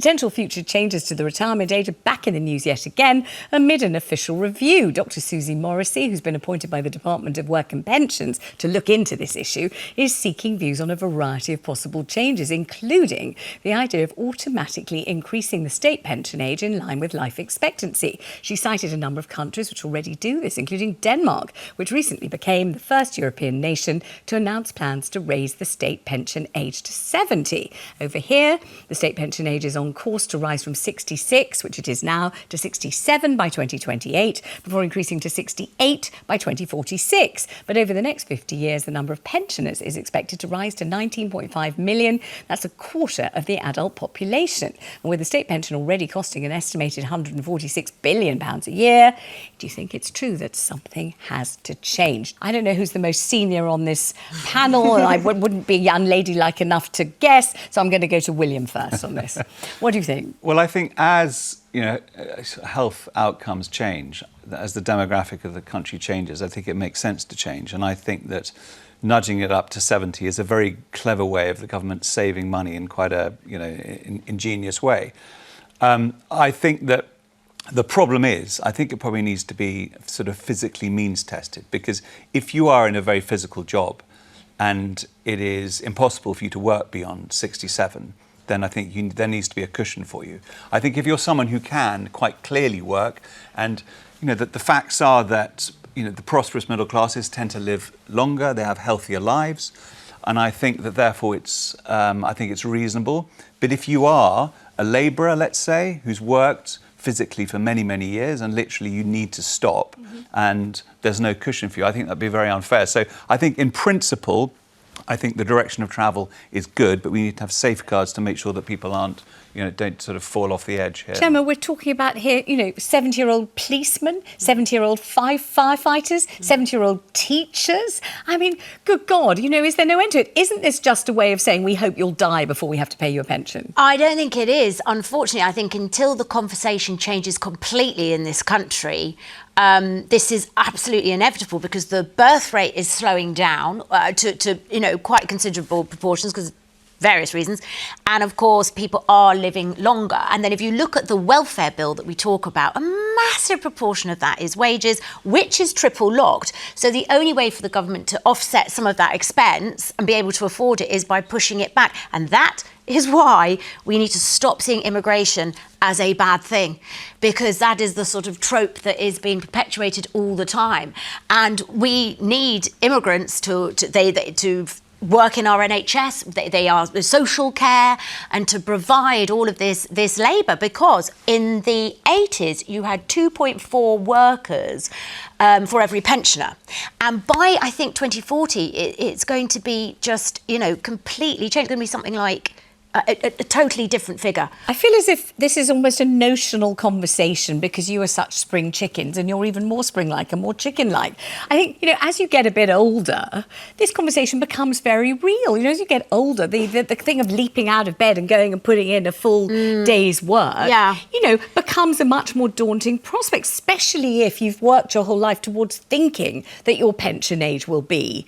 Potential future changes to the retirement age are back in the news yet again amid an official review. Dr. Suzy Morrisey, who's been appointed by the Department of Work and Pensions to look into this issue, is seeking views on a variety of possible changes, including the idea of automatically increasing the state pension age in line with life expectancy. She cited a number of countries which already do this, including Denmark, which recently became the first European nation to announce plans to raise the state pension age to 70. Over here, the state pension age is on course to rise from 66, which it is now, to 67 by 2028, before increasing to 68 by 2046. But over the next 50 years, the number of pensioners is expected to rise to 19.5 million. That's a quarter of the adult population. And with the state pension already costing an estimated £146 billion a year, do you think it's true that something has to change? I don't know who's the most senior on this panel, and I wouldn't be unladylike enough to guess, so I'm going to go to William first on this. What do you think? Well, I think as health outcomes change, as the demographic of the country changes, I think it makes sense to change. And I think that nudging it up to 70 is a very clever way of the government saving money in quite a ingenious way. I think that the problem is, I think it probably needs to be sort of physically means tested, because if you are in a very physical job and it is impossible for you to work beyond 67, then I think there needs to be a cushion for you. I think if you're someone who can quite clearly work, and that the facts are that the prosperous middle classes tend to live longer, they have healthier lives, and I think that therefore it's reasonable. But if you are a labourer, let's say, who's worked physically for many, many years and literally you need to stop and there's no cushion for you, I think that'd be very unfair. So I think in principle, I think the direction of travel is good, but we need to have safeguards to make sure that people don't sort of fall off the edge here. Jemma, we're talking about here, 70-year-old policemen, 70-year-old firefighters, 70-year-old teachers. I mean, good God, is there no end to it? Isn't this just a way of saying we hope you'll die before we have to pay you a pension? I don't think it is. Unfortunately, I think until the conversation changes completely in this country, this is absolutely inevitable, because the birth rate is slowing down to quite considerable proportions because various reasons, and of course people are living longer. And then if you look at the welfare bill that we talk about, a massive proportion of that is wages, which is triple locked. So the only way for the government to offset some of that expense and be able to afford it is by pushing it back. And that is why we need to stop seeing immigration as a bad thing, because that is the sort of trope that is being perpetuated all the time. And we need immigrants to work in our NHS, they are social care, and to provide all of this labour, because in the 80s you had 2.4 workers for every pensioner, and by I think 2040 it's going to be just completely changed. It's going to be something like a totally different figure. I feel as if this is almost a notional conversation, because you are such spring chickens and you're even more spring-like and more chicken-like. I think, as you get a bit older, this conversation becomes very real. As you get older, the thing of leaping out of bed and going and putting in a full day's work, becomes a much more daunting prospect, especially if you've worked your whole life towards thinking that your pension age will be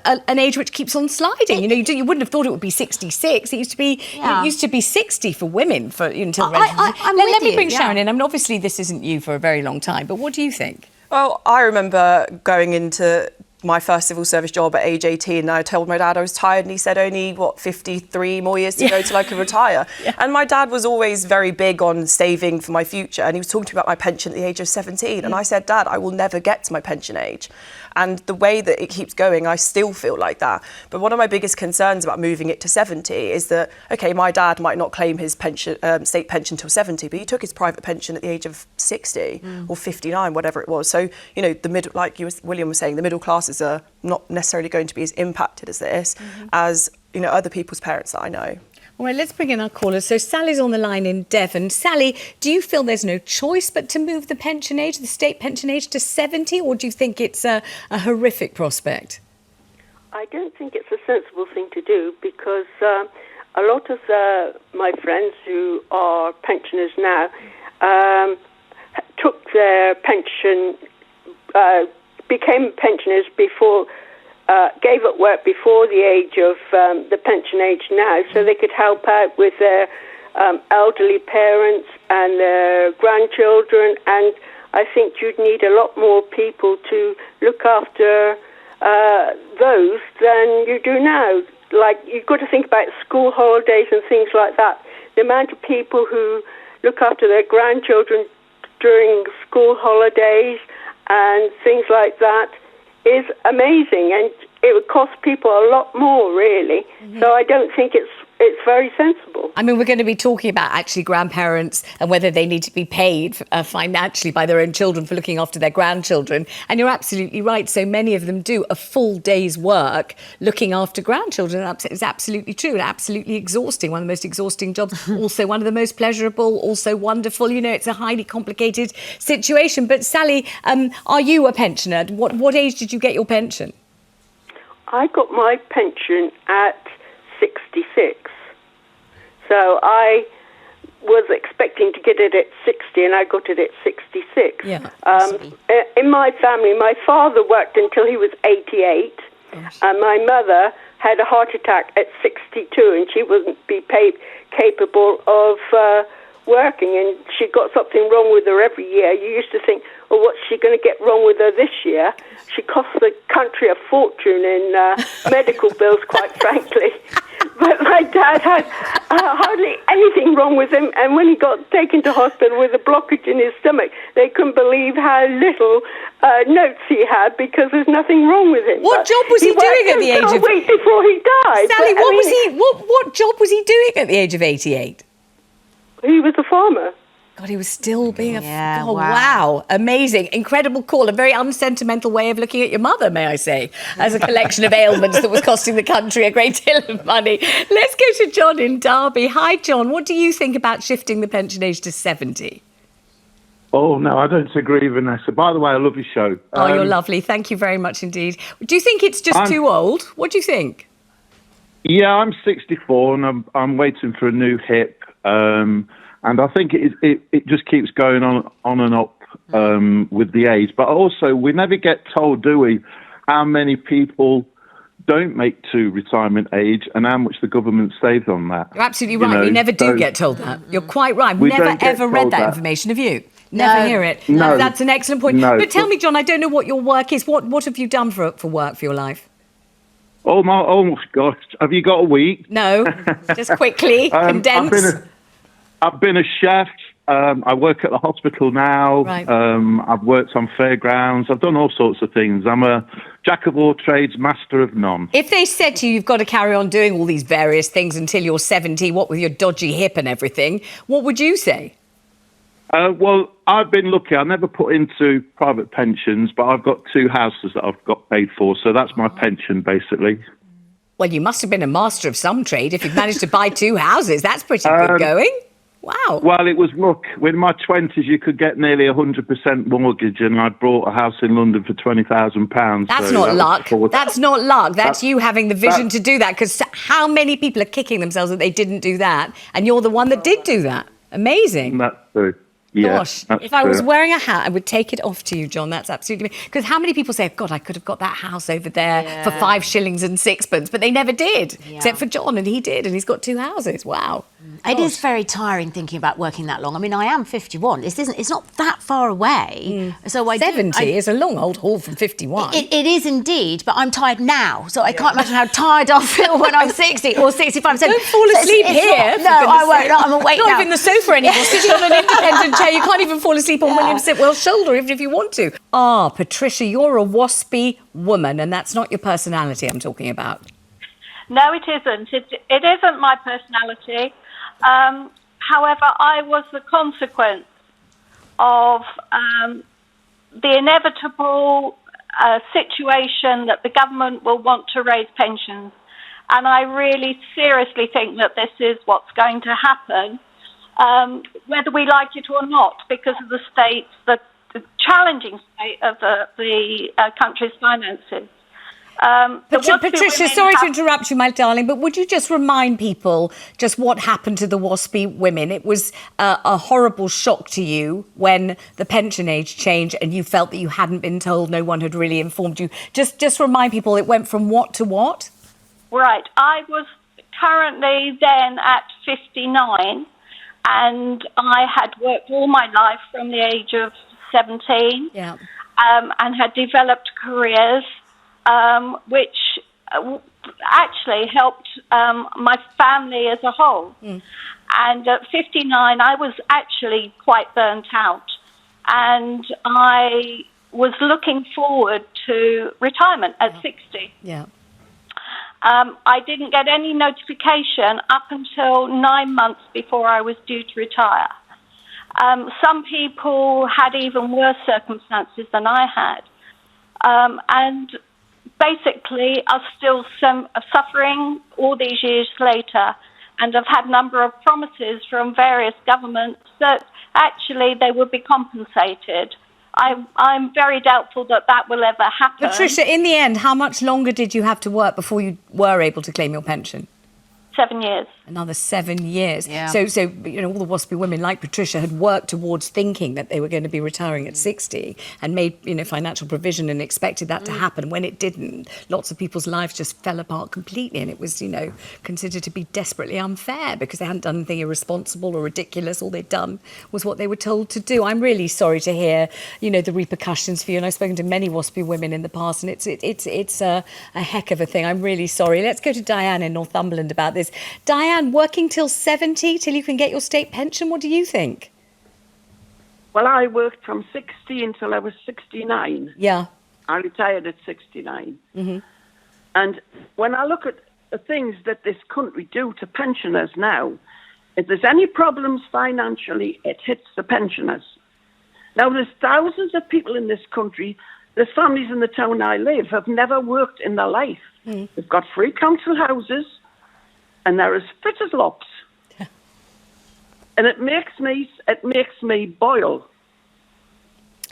an age which keeps on sliding. You wouldn't have thought it would be 66. It used to be It used to be 60 for women until let me bring Sharon in. I mean, obviously this isn't you for a very long time, but what do you think? Well, I remember going into my first civil service job at age 18, and I told my dad I was tired, and he said only 53 more years to go till I could retire. And my dad was always very big on saving for my future, and he was talking to me about my pension at the age of 17, and I said, Dad, I will never get to my pension age. And the way that it keeps going, I still feel like that. But one of my biggest concerns about moving it to 70 is that, okay, my dad might not claim his pension, state pension till 70, but he took his private pension at the age of 60 or 59, whatever it was. So, the middle, like William was saying, the middle classes are not necessarily going to be as impacted as this as, other people's parents that I know. All right, let's bring in our callers. So Sally's on the line in Devon. Sally, do you feel there's no choice but to move the pension age, the state pension age, to 70, or do you think it's a horrific prospect? I don't think it's a sensible thing to do, because a lot of my friends who are pensioners now took their pension, became pensioners before, gave up work before the age of the pension age now, so they could help out with their elderly parents and their grandchildren, and I think you'd need a lot more people to look after those than you do now. Like, you've got to think about school holidays and things like that. The amount of people who look after their grandchildren during school holidays and things like that is amazing, and it would cost people a lot more, really. So I don't think it's very sensible. I mean, we're going to be talking about actually grandparents and whether they need to be paid financially by their own children for looking after their grandchildren. And you're absolutely right. So many of them do a full day's work looking after grandchildren. It's absolutely true and absolutely exhausting. One of the most exhausting jobs, also one of the most pleasurable, also wonderful. You know, it's a highly complicated situation. But Sally, are you a pensioner? What age did you get your pension? I got my pension at 66. So I was expecting to get it at 60, and I got it at 66. Yeah. In my family, my father worked until he was 88, and my mother had a heart attack at 62, and she wouldn't be capable of working, and she got something wrong with her every year. You used to think, well, what's she going to get wrong with her this year? She cost the country a fortune in medical bills, quite frankly. But my dad had hardly anything wrong with him, and when he got taken to hospital with a blockage in his stomach, they couldn't believe how little notes he had, because there's nothing wrong with him. What job was he doing at the age of... A week before he died. Sally, what job was he doing at the age of 88? He was a farmer. God, he was still being Yeah, Oh, wow. Amazing. Incredible call. A very unsentimental way of looking at your mother, may I say, as a collection of ailments that was costing the country a great deal of money. Let's go to John in Derby. Hi, John. What do you think about shifting the pension age to 70? Oh, no, I don't agree, Vanessa. By the way, I love your show. Oh, you're lovely. Thank you very much indeed. Do you think it's just too old? What do you think? Yeah, I'm 64 and I'm waiting for a new hip. And I think it just keeps going on and up with the age. But also, we never get told, do we, how many people don't make to retirement age and how much the government saves on that. You're absolutely right. We never do get told that. You're quite right. We Never don't get ever read told that that. information, have you? Never hear it. No. That's an excellent point. No. But tell me, John, I don't know what your work is. What have you done for work for your life? Oh my gosh, have you got a week? No, just quickly, condense. I've been a chef. I work at the hospital now. Right. I've worked on fairgrounds. I've done all sorts of things. I'm a jack of all trades, master of none. If they said to you, you've got to carry on doing all these various things until you're 70, what with your dodgy hip and everything, what would you say? Well, I've been lucky. I never put into private pensions, but I've got 2 houses that I've got paid for. So that's my pension, basically. Well, you must have been a master of some trade if you've managed to buy 2 houses. That's pretty good going. Wow. Well, it was luck. In my 20s, you could get nearly 100% mortgage, and I bought a house in London for £20,000. That's so not that luck. That's not luck. That's you having the vision to do that. Because how many people are kicking themselves that they didn't do that, and you're the one that did do that? Amazing. That's true. Yeah, Gosh, if I was wearing a hat, I would take it off to you, John. That's absolutely... Because how many people say, God, I could have got that house over there for 5 shillings and 6pence, but they never did, except for John, and he did, and he's got 2 houses. Wow. It is very tiring thinking about working that long. I mean, I am 51. It's not that far away. So 70 is a long old haul from 51. It is indeed, but I'm tired now, so I can't imagine how tired I'll feel when I'm 60 or 65. Don't fall asleep here. No, I won't. No, I'm awake now. Not even the sofa anymore. Sitting on an independent chair, you can't even fall asleep on William Sitwell's shoulder, even if you want to. Patricia, you're a waspy woman, and that's not your personality I'm talking about. No, it isn't. It isn't my personality. However, I was the consequence of the inevitable situation that the government will want to raise pensions. And I really seriously think that this is what's going to happen, whether we like it or not, because of the challenging state of the country's finances. Patricia, sorry to interrupt you, my darling, but would you just remind people just what happened to the waspy women? It was a horrible shock to you when the pension age changed and you felt that you hadn't been told, no one had really informed you. Just remind people, it went from what to what? Right. I was currently then at 59, and I had worked all my life from the age of 17, and had developed careers which actually helped my family as a whole. And at 59, I was actually quite burnt out, and I was looking forward to retirement at 60. I didn't get any notification up until 9 months before I was due to retire. Some people had even worse circumstances than I had, and basically are still suffering all these years later, and have had a number of promises from various governments that actually they would be compensated. I'm very doubtful that that will ever happen. Patricia, in the end, how much longer did you have to work before you were able to claim your pension? 7 years. Another 7 years. Yeah. So you know, all the WASPy women like Patricia had worked towards thinking that they were going to be retiring at 60 and made, you know, financial provision and expected that to happen. When it didn't, lots of people's lives just fell apart completely, and it was, you know, considered to be desperately unfair because they hadn't done anything irresponsible or ridiculous. All they'd done was what they were told to do. I'm really sorry to hear, you know, the repercussions for you, and I've spoken to many WASPy women in the past, and it's a heck of a thing. I'm really sorry. Let's go to Diane in Northumberland about this. Diane, working till 70, till you can get your state pension, what do you think? Well, I worked from 60 until I was 69. Yeah. I retired at 69. And when I look at the things that this country do to pensioners now, if there's any problems financially, it hits the pensioners. Now, there's thousands of people in this country, there's families in the town I live, have never worked in their life. They've got free council houses, and they're as fit as lops. And it makes me boil.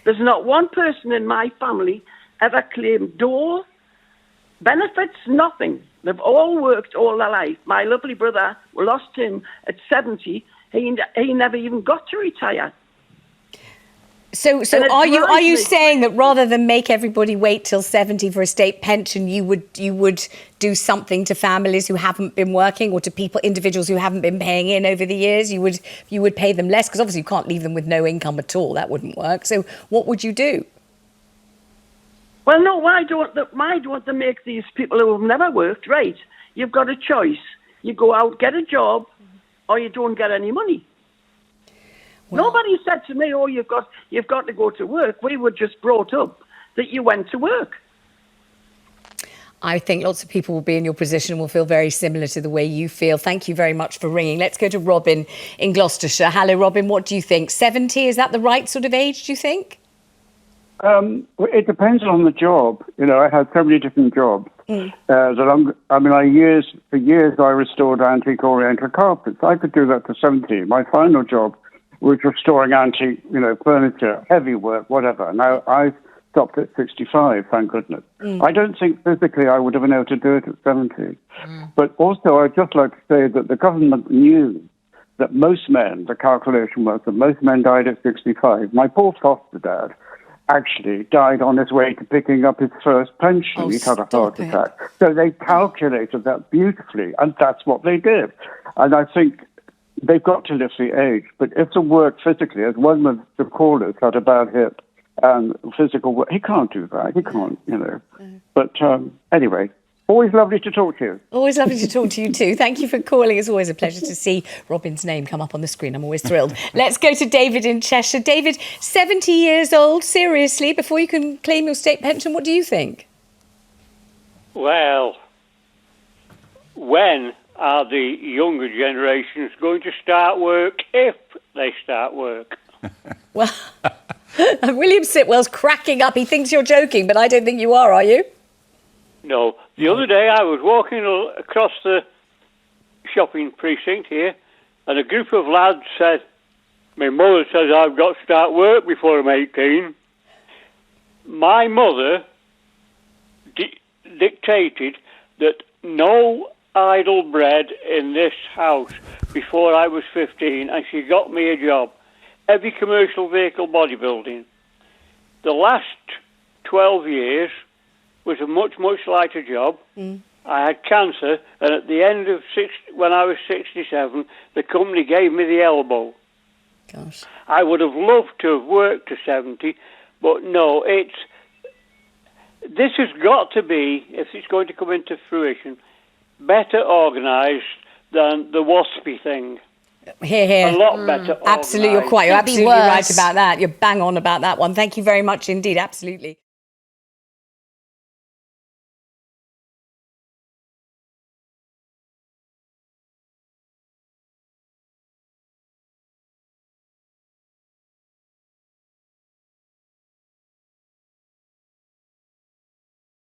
There's not one person in my family ever claimed dole, benefits, nothing. They've all worked all their life. My lovely brother, we lost him at 70. He never even got to retire. So are you saying that rather than make everybody wait till 70 for a state pension, you would do something to families who haven't been working, or to individuals who haven't been paying in over the years? You would pay them less, because obviously you can't leave them with no income at all. That wouldn't work. So what would you do? Well, no, why don't they make these people who have never worked, right? You've got a choice. You go out, get a job, or you don't get any money. Well, nobody said to me, "Oh, you've got to go to work." We were just brought up that you went to work. I think lots of people will be in your position and will feel very similar to the way you feel. Thank you very much for ringing. Let's go to Robin in Gloucestershire. Hello, Robin. What do you think? 70, is that the right sort of age, do you think? It depends on the job. You know, I had so many different jobs. For years I restored antique Oriental carpets. I could do that to 70. My final job was restoring antique, furniture, heavy work, whatever. Now, I stopped at 65, thank goodness. I don't think physically I would have been able to do it at 70. But also, I'd just like to say that the government knew that most men, the calculation was that most men died at 65. My poor foster dad actually died on his way to picking up his first pension. He'd had a heart attack. So they calculated that beautifully, and that's what they did. And I think they've got to lift the age. But if the work physically, as one of the callers had a bad hip and physical work, he can't do that. He can't, But anyway, always lovely to talk to you. Always lovely to talk to you too. Thank you for calling. It's always a pleasure to see Robin's name come up on the screen. I'm always thrilled. Let's go to David in Cheshire. David, 70 years old, seriously, before you can claim your state pension, what do you think? Well, when are the younger generations going to start work, if they start work? Well, William Sitwell's cracking up. He thinks you're joking, but I don't think you are you? No. The other day I was walking across the shopping precinct here, and a group of lads said, "My mother says I've got to start work before I'm 18. My mother dictated that no idle bread in this house before I was 15, and she got me a job. Heavy commercial vehicle bodybuilding. The last 12 years was a much, much lighter job. I had cancer, and at the end of when I was 67, the company gave me the elbow. Gosh. I would have loved to have worked to 70, but no, this has got to be, if it's going to come into fruition, better organised than the WASPy thing. Hear, hear. A lot better organised. Absolutely, you're absolutely right about that. You're bang on about that one. Thank you very much indeed. Absolutely.